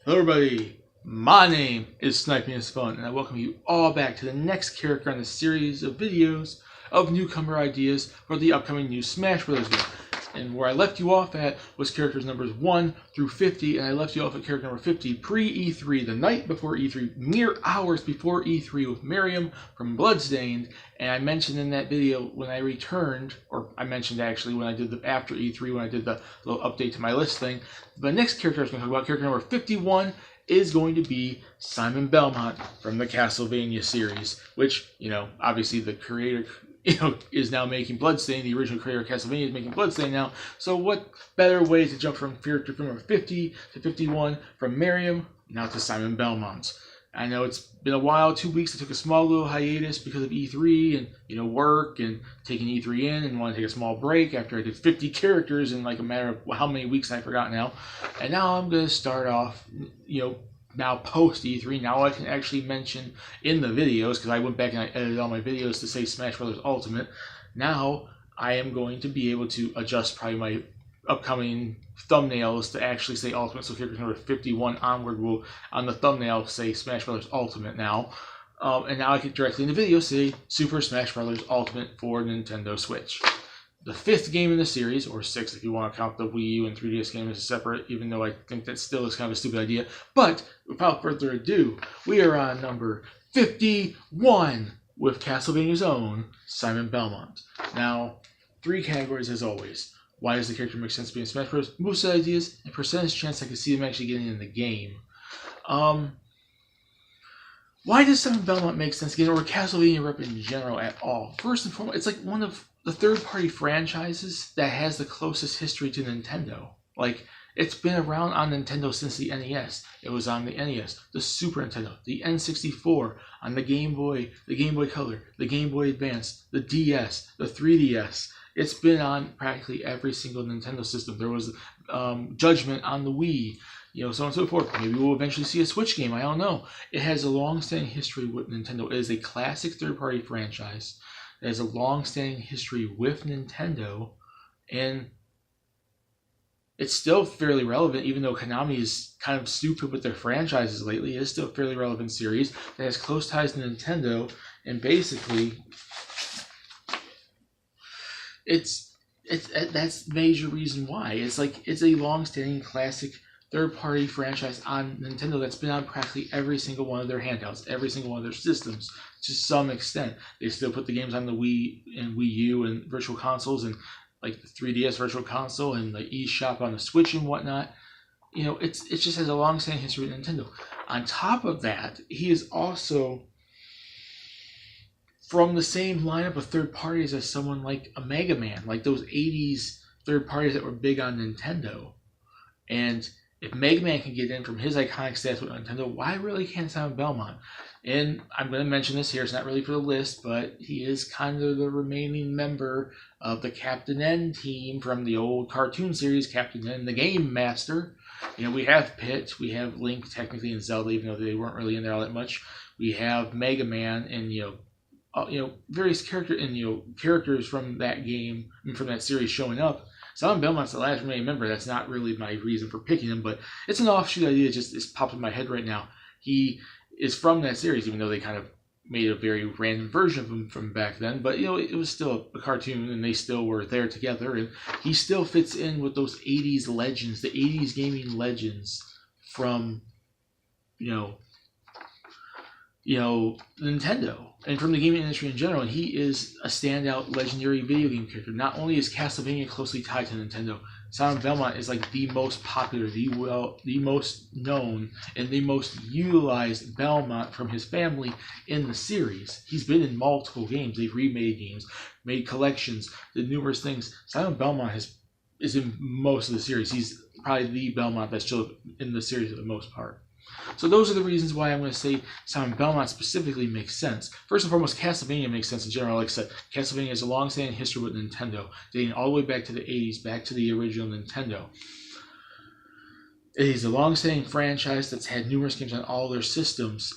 Hello everybody, my name is Sniping is Fun, and I welcome you all back to the next character in the series of videos of newcomer ideas for the upcoming new Smash Bros. Game. And where I left you off at was characters numbers 1 through 50, and I left you off at character number 50 pre-E3, the night before E3, mere hours before E3 with Miriam from Bloodstained. And I mentioned in that video when I returned, or I mentioned actually when I did the after E3, when I did the little update to my list thing, the next character I was going to talk about, character number 51, is going to be Simon Belmont from the Castlevania series, which, obviously the creator is now making Bloodstained. The original creator of Castlevania is making Bloodstained now. So what better way to jump from character number 50 to 51 from Miriam now to Simon Belmont? I know it's been a while, 2 weeks. I took a small little hiatus because of E3 and work and taking E3 in, and want to take a small break after I did 50 characters in like a matter of how many weeks I forgot now. And now I'm going to start off, now post E3, now I can actually mention in the videos, because I went back and I edited all my videos to say Smash Bros. Ultimate. Now I am going to be able to adjust probably my upcoming thumbnails to actually say Ultimate. So character number 51 onward will on the thumbnail say Smash Bros. Ultimate now. And now I can directly in the video say Super Smash Bros. Ultimate for Nintendo Switch. The 5th game in the series, or 6th if you want to count the Wii U and 3DS game as separate, even though I think that still is kind of a stupid idea. But without further ado, we are on number 51 with Castlevania's own Simon Belmont. Now, 3 categories as always. Why does the character make sense to be in Smash Bros? Moveset ideas, and percentage chance I can see them actually getting in the game. Why does Simon Belmont make sense again, or Castlevania rep in general at all? First and foremost, it's like one of the third-party franchises that has the closest history to Nintendo. Like, it's been around on Nintendo since the NES. It was on the NES, the Super Nintendo, the N64, on the Game Boy Color, the Game Boy Advance, the DS, the 3DS. It's been on practically every single Nintendo system. There was Judgment on the Wii, so on and so forth. Maybe we'll eventually see a Switch game. I don't know. It has a long-standing history with Nintendo. It is a classic third-party franchise. It has a long-standing history with Nintendo, and it's still fairly relevant, even though Konami is kind of stupid with their franchises lately. It is still a fairly relevant series that has close ties to Nintendo, and basically that's the major reason why. It's a long-standing classic third-party franchise on Nintendo that's been on practically every single one of their handhelds, every single one of their systems to some extent. They still put the games on the Wii and Wii U and virtual consoles, and like the 3DS virtual console and the eShop on the Switch and whatnot. It just has a long-standing history with Nintendo. On top of that, he is also from the same lineup of third parties as someone like a Mega Man, like those 80s third parties that were big on Nintendo. And if Mega Man can get in from his iconic status with Nintendo, why really can't Simon Belmont? And I'm going to mention this here. It's not really for the list, but he is kind of the remaining member of the Captain N team from the old cartoon series, Captain N, the Game Master. We have Pit, we have Link technically and Zelda, even though they weren't really in there all that much. We have Mega Man and various characters from that game and from that series showing up. Simon Belmont's the last remaining member. That's not really my reason for picking him, but it's an offshoot idea. It's popped in my head right now. He is from that series, even though they kind of made a very random version of him from back then. But it was still a cartoon, and they still were there together, and he still fits in with those 80s legends, the 80s gaming legends from Nintendo and from the gaming industry in general. And he is a standout legendary video game character. Not only is Castlevania closely tied to Nintendo, Simon Belmont is like the most popular, the most known, and the most utilized Belmont from his family in the series. He's been in multiple games. They've remade games, made collections, did numerous things. Simon Belmont is in most of the series. He's probably the Belmont that's still in the series for the most part. So those are the reasons why I'm going to say Simon Belmont specifically makes sense. First and foremost, Castlevania makes sense in general. Like I said, Castlevania has a long-standing history with Nintendo, dating all the way back to the 80s, back to the original Nintendo. It is a long-standing franchise that's had numerous games on all their systems,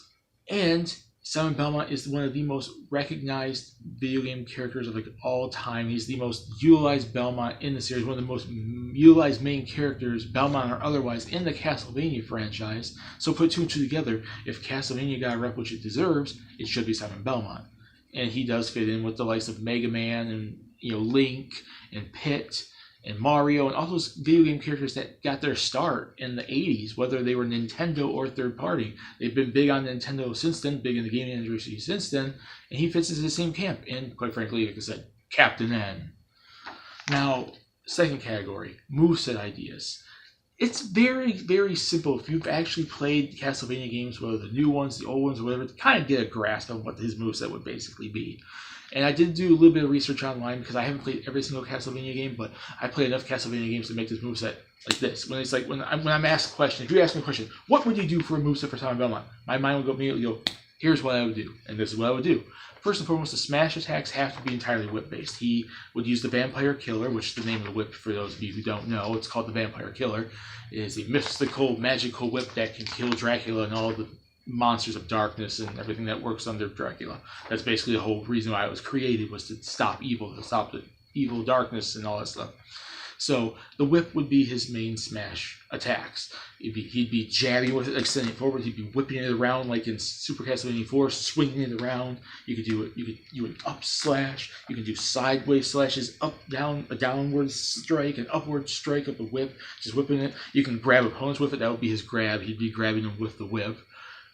and Simon Belmont is one of the most recognized video game characters of like all time. He's the most utilized Belmont in the series, one of the most utilized main characters, Belmont or otherwise, in the Castlevania franchise. So put two and two together, if Castlevania got a rep which it deserves, it should be Simon Belmont. And he does fit in with the likes of Mega Man and Link and Pit and Mario and all those video game characters that got their start in the 80s, whether they were Nintendo or third party. They've been big on Nintendo since then, big in the gaming industry since then, and he fits into the same camp. And quite frankly, like I said, Captain N. Now, second category, moveset ideas. It's very, very simple if you've actually played Castlevania games, whether the new ones, the old ones, or whatever, to kind of get a grasp of what his moveset would basically be. And I did do a little bit of research online because I haven't played every single Castlevania game, but I played enough Castlevania games to make this moveset like this. When it's like when I'm asked a question, if you ask me a question, what would you do for a moveset for Simon Belmont? My mind would go immediately go, here's what I would do, and this is what I would do. First and foremost, the smash attacks have to be entirely whip-based. He would use the Vampire Killer, which is the name of the whip for those of you who don't know. It's called the Vampire Killer. It is a mystical, magical whip that can kill Dracula and all the monsters of darkness and everything that works under Dracula. That's basically the whole reason why it was created, was to stop evil, to stop the evil darkness and all that stuff. So the whip would be his main smash attacks. He'd be jabbing with it, extending it forward. He'd be whipping it around like in Super Castlevania 4, swinging it around. You could do it. You could do an up slash. You can do sideways slashes, up, down, a downward strike, an upward strike of the whip, just whipping it. You can grab opponents with it. That would be his grab. He'd be grabbing them with the whip.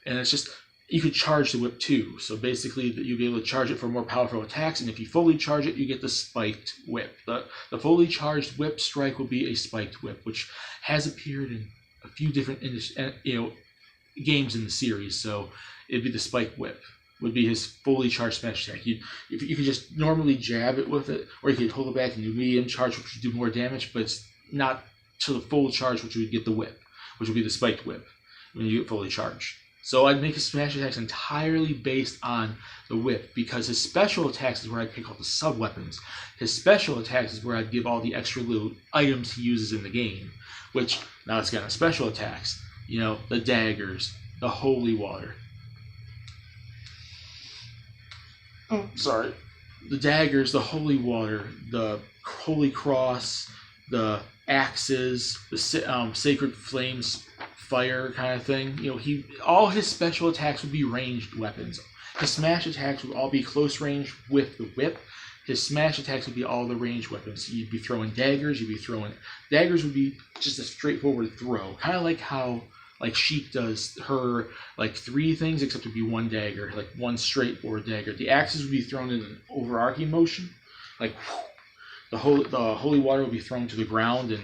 And it's just, you could charge the whip too. So basically, you'd be able to charge it for more powerful attacks. And if you fully charge it, you get the spiked whip. The fully charged whip strike will be a spiked whip, which has appeared in a few different games in the series. So it'd be the spiked whip. Would be his fully charged smash attack. You could just normally jab it with it, or you could hold it back and do medium charge, which would do more damage, but it's not to the full charge, which would get the whip, which would be the spiked whip when you get fully charged. So I'd make his smash attacks entirely based on the whip, because his special attacks is where I'd pick all the sub-weapons. His special attacks is where I'd give all the extra little items he uses in the game, which, now it's got special attacks. The daggers, the holy water. Oh, sorry. The daggers, the holy water, the holy cross, the axes, the sacred flames, fire kind of thing. All his special attacks would be ranged weapons. His smash attacks would all be close range with the whip. His smash attacks would be all the ranged weapons. You'd be throwing daggers. Daggers would be just a straightforward throw, kind of like how Sheik does her three things, except it'd be one dagger, one straightforward dagger. The axes would be thrown in an overarching motion, the holy water would be thrown to the ground and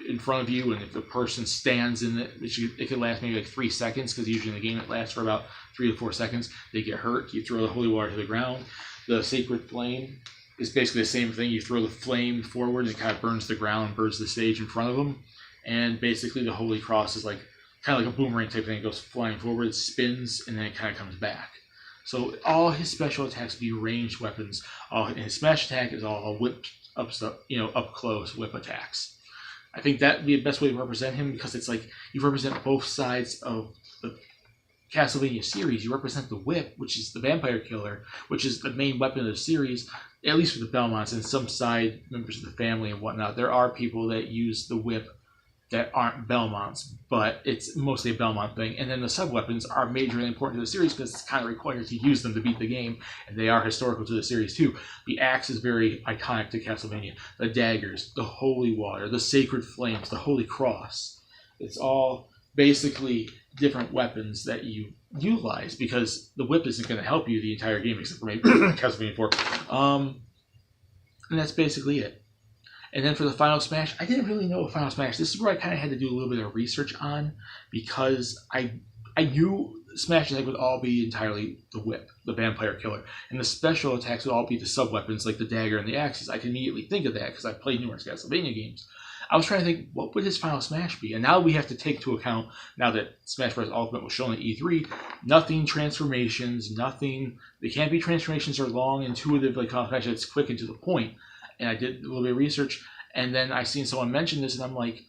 in front of you, and if the person stands in it, it could last maybe 3 seconds, because usually in the game it lasts for about 3 to 4 seconds. They get hurt. You throw the holy water to the ground. The sacred flame is basically the same thing. You throw the flame forward, and it kind of burns the ground, burns the stage in front of them. And basically the holy cross is kind of like a boomerang type thing. It goes flying forward, spins, and then it kind of comes back. So all his special attacks would be ranged weapons. And his smash attack is all whip up close whip attacks. I think that would be the best way to represent him, because it's you represent both sides of the Castlevania series. You represent the whip, which is the Vampire Killer, which is the main weapon of the series, at least for the Belmonts and some side members of the family and whatnot. There are people that use the whip that aren't Belmonts, but it's mostly a Belmont thing. And then the sub-weapons are majorly important to the series because it's kind of required to use them to beat the game, and they are historical to the series too. The axe is very iconic to Castlevania. The daggers, the holy water, the sacred flames, the holy cross. It's all basically different weapons that you utilize, because the whip isn't going to help you the entire game except for maybe Castlevania 4. And that's basically it. And then for the Final Smash, I didn't really know a Final Smash. This is where I kind of had to do a little bit of research on, because I knew Smash attack would all be entirely the whip, the Vampire Killer, and the special attacks would all be the sub-weapons like the dagger and the axes. I could immediately think of that because I played numerous Castlevania games. I was trying to think, what would his Final Smash be? And now we have to take into account, now that Smash Bros. Ultimate was shown at E3, nothing transformations, nothing. They can't be transformations or long, intuitive, Final Smash. It's quick and to the point. And I did a little bit of research, and then I seen someone mention this, and I'm like,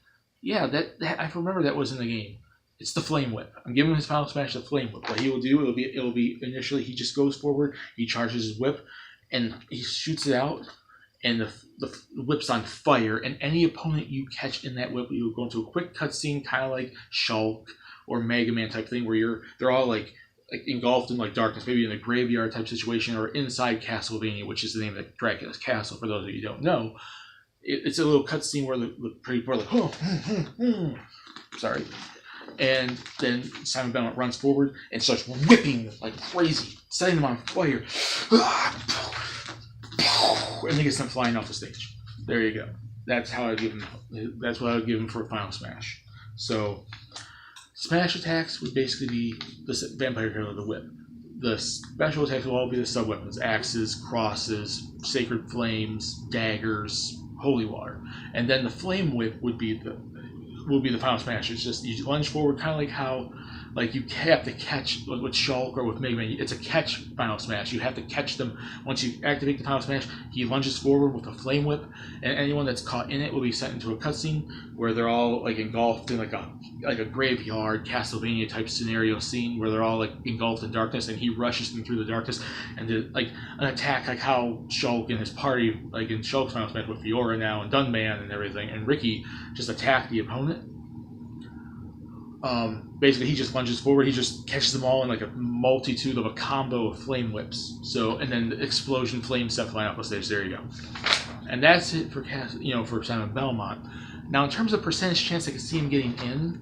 yeah, that I remember that was in the game. It's the Flame Whip. I'm giving him his Final Smash the Flame Whip. What he will do, it'll be initially he just goes forward, he charges his whip, and he shoots it out, and the whip's on fire, and any opponent you catch in that whip, you'll go into a quick cutscene, kind of like Shulk or Mega Man type thing, where they're all like engulfed in like darkness, maybe in a graveyard type situation, or inside Castlevania, which is the name of Dracula's castle. For those of you who don't know, it's a little cutscene where the people are like, oh, sorry. And then Simon Belmont runs forward and starts whipping like crazy, setting them on fire. And he gets them flying off the stage. There you go. That's how I give him. That's what I would give him for a Final Smash. So, smash attacks would basically be the vampire killer, the whip. The special attacks will all be the sub weapons: axes, crosses, sacred flames, daggers, holy water. And then the flame whip would be the Final Smash. It's just you lunge forward, kind of like how you have to catch with Shulk or with Mega Man. It's a catch Final Smash. You have to catch them. Once you activate the Final Smash, he lunges forward with a Flame Whip, and anyone that's caught in it will be sent into a cutscene where they're all like engulfed in like a graveyard Castlevania type scenario scene where they're all like engulfed in darkness, and he rushes them through the darkness and did like an attack like how Shulk and his party, like in Shulk's Final Smash with Fiora now and Dunman and everything, and Ricky just attack the opponent. Basically, he just lunges forward. He just catches them all in like a multitude of a combo of flame whips. So, and then the explosion flames set flying off the stage. There you go. And that's it for for Simon Belmont. Now, in terms of percentage chance I can see him getting in,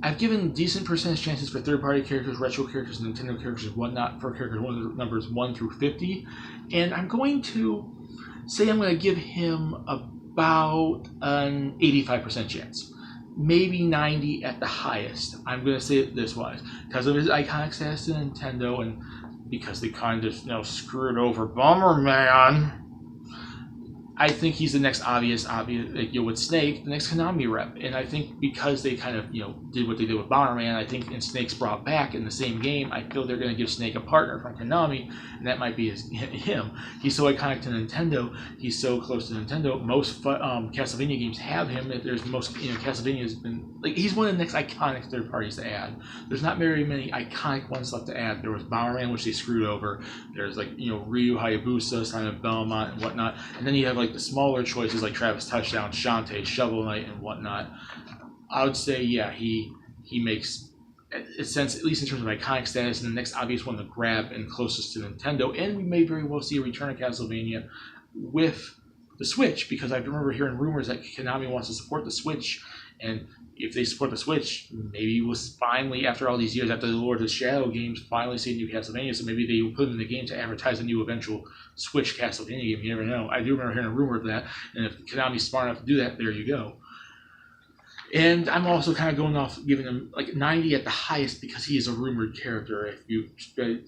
I've given decent percentage chances for third-party characters, retro characters, Nintendo characters, whatnot, for characters numbers 1 through 50. And I'm going to say I'm going to give him about an 85% chance. Maybe 90 at the highest. I'm going to say it this wise. Because of his iconic status to Nintendo, and because they kind of screwed over Bomberman, I think he's the next obvious with Snake, the next Konami rep. And I think because they kind of, did what they did with Bomberman, I think and Snake's brought back in the same game, I feel they're going to give Snake a partner from Konami, and that might be him. He's so iconic to Nintendo. He's so close to Nintendo. Most Castlevania games have him. Castlevania has been, he's one of the next iconic third parties to add. There's not very many iconic ones left to add. There was Bomberman, which they screwed over. There's Ryu, Hayabusa, Simon Belmont, and whatnot. And then you have the smaller choices like Travis Touchdown, Shantae, Shovel Knight, and whatnot. I would say, yeah, he makes a sense, at least in terms of iconic status, and the next obvious one to grab and closest to Nintendo. And we may very well see a return of Castlevania with the Switch, because I remember hearing rumors that Konami wants to support the Switch, and if they support the Switch, maybe we'll finally, after all these years, after the Lord of the Shadow games, finally see a new Castlevania, so maybe they will put in the game to advertise a new eventual Switch Castlevania game. You never know. I do remember hearing a rumor of that, and if Konami's smart enough to do that, there you go. And I'm also kind of going off giving him 90 at the highest because he is a rumored character. If you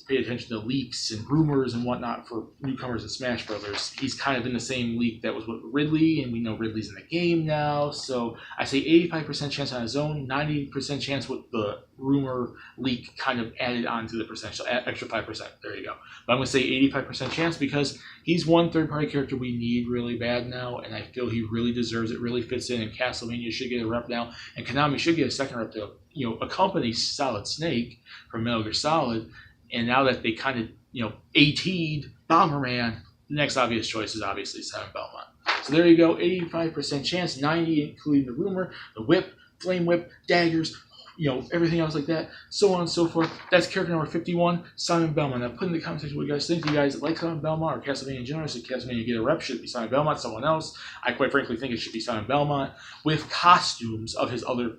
pay attention to leaks and rumors and whatnot for newcomers in Smash Brothers, he's kind of in the same leak that was with Ridley, and we know Ridley's in the game now. So I say 85% chance on his own, 90% chance with the rumor leak kind of added on to the percentage, so extra 5%. There you go. But I'm going to say 85% chance because he's one third-party character we need really bad now, and I feel he really deserves it, really fits in, and Castlevania should get a rep now, and Konami should get a second rep to accompany Solid Snake from Metal Gear Solid. And now that they kind of AT'd Bomberman, the next obvious choice is obviously Simon Belmont. So there you go, 85% chance, 90 including the rumor, the whip, flame whip, daggers, everything else like that, so on and so forth. That's character number 51, Simon Belmont. Now, put in the comment section what you guys think. Do you guys like Simon Belmont or Castlevania in general? Should Castlevania get a rep? Should it be Simon Belmont, someone else? I quite frankly think it should be Simon Belmont with costumes of his other,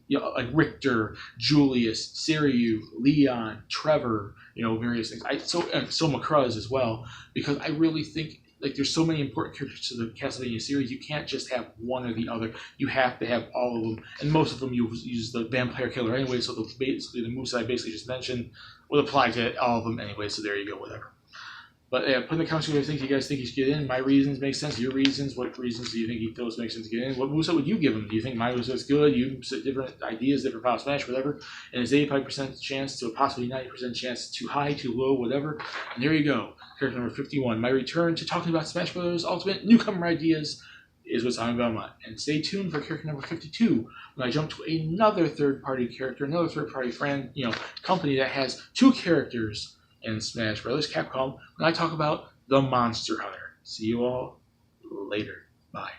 like Richter, Julius, Siriu, Leon, Trevor, various things. So Macruz as well, because I really think there's so many important characters to the Castlevania series. You can't just have one or the other. You have to have all of them, and most of them you use the vampire killer anyway. So the moves I basically just mentioned would apply to all of them anyway. So there you go, whatever. But yeah, put in the comments what you guys think he should get in. My reasons make sense. Your reasons. What reasons do you think he feels make sense to get in? What moveset would you give him? Do you think my moveset's good? You said different ideas, different Final Smash, whatever. And it's 85% chance to a possibly 90% chance too high, too low, whatever. And there you go. Character number 51. My return to talking about Smash Bros. Ultimate Newcomer ideas is what's on Belmont. And stay tuned for character number 52 when I jump to another third-party character, another third-party company that has 2 characters in Smash Bros. Capcom, when I talk about the Monster Hunter. See you all later. Bye.